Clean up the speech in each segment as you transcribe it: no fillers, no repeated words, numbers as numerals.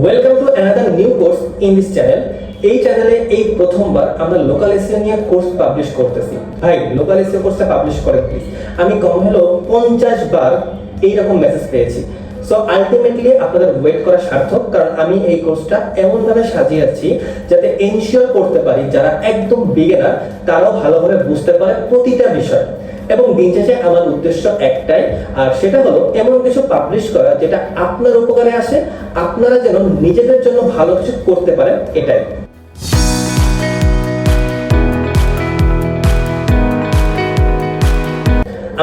Welcome to another new course in this channel. এই চ্যানেলে এই প্রথমবার আমরা লোকাল এসইও নিয়ে কোর্স পাবলিশ করতেছি। ভাই, লোকাল এসইও কোর্সটা পাবলিশ করে প্লিজ। আমি কম হলেও 50 বার এইরকম মেসেজ পেয়েছি। সো আলটিমেটলি আপনাদের ওয়েট করা সার্থক, কারণ আমি এই কোর্সটা এমনভাবে সাজিয়েছি যাতে এনশিওর করতে পারি যারা একদম বিগিনার তারাও ভালোভাবে বুঝতে পারে প্রতিটা বিষয়। এবং দিন শেষে আমার উদ্দেশ্য একটাই, আর সেটা হলো এমন কিছু পাবলিশ করা যেটা আপনার উপকারে আসে, আপনারা যেন নিজেদের জন্য ভালো কিছু করতে পারেন, এটাই।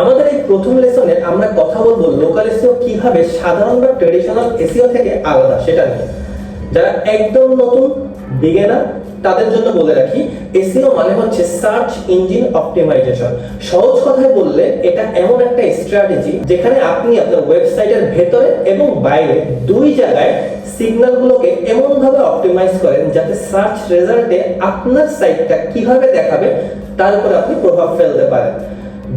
আমাদের এই প্রথম লেসনে আমরা কথা বলবো লোকাল এসইও কিভাবে সাধারণ বা ট্রেডিশনাল এসইও থেকে আলাদা সেটা নিয়ে। যারা একদম নতুন বিগিনার তাদের জন্য বলে রাখি, এসইও মানে হচ্ছে সার্চ ইঞ্জিন অপটিমাইজেশন। সহজ কথায় বললে এটা এমন একটা স্ট্র্যাটেজি যেখানে আপনি আপনার ওয়েবসাইটের ভেতরে এবং বাইরে দুই জায়গায় সিগন্যালগুলোকে এমনভাবে অপটিমাইজ করেন যাতে সার্চ রেজাল্টে আপনার সাইটটা কিভাবে দেখাবে তার উপর আপনি প্রভাব ফেলতে পারেন।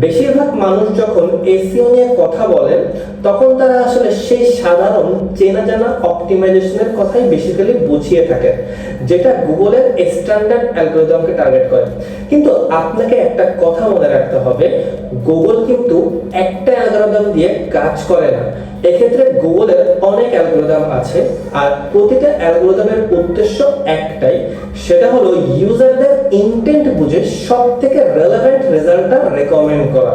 বেশিরভাগ মানুষ যখন এসইও নিয়ে কথা বলেন তখন তারা আসলে সেই সাধারণ চেনা জানা অপটিমাইজেশনের কথাই বেসিক্যালি বুঝিয়ে থাকেন, যেটা গুগলের স্ট্যান্ডার্ড অ্যালগরিদমকে টার্গেট করে। কিন্তু আপনাকে একটা কথা মনে রাখতে হবে, গুগল কিন্তু একটা অ্যালগরিদম দিয়ে কাজ করে না। এক্ষেত্রে গুগলের অনেক অ্যালগরিদম আছে, আর প্রতিটা অ্যালগরিদমের উদ্দেশ্য একটাই, সেটা হলো ইউজারদের ইন্টেন্ট বুঝে সবথেকে রেলেভেন্ট রেজাল্টটা রেকমেন্ড করা।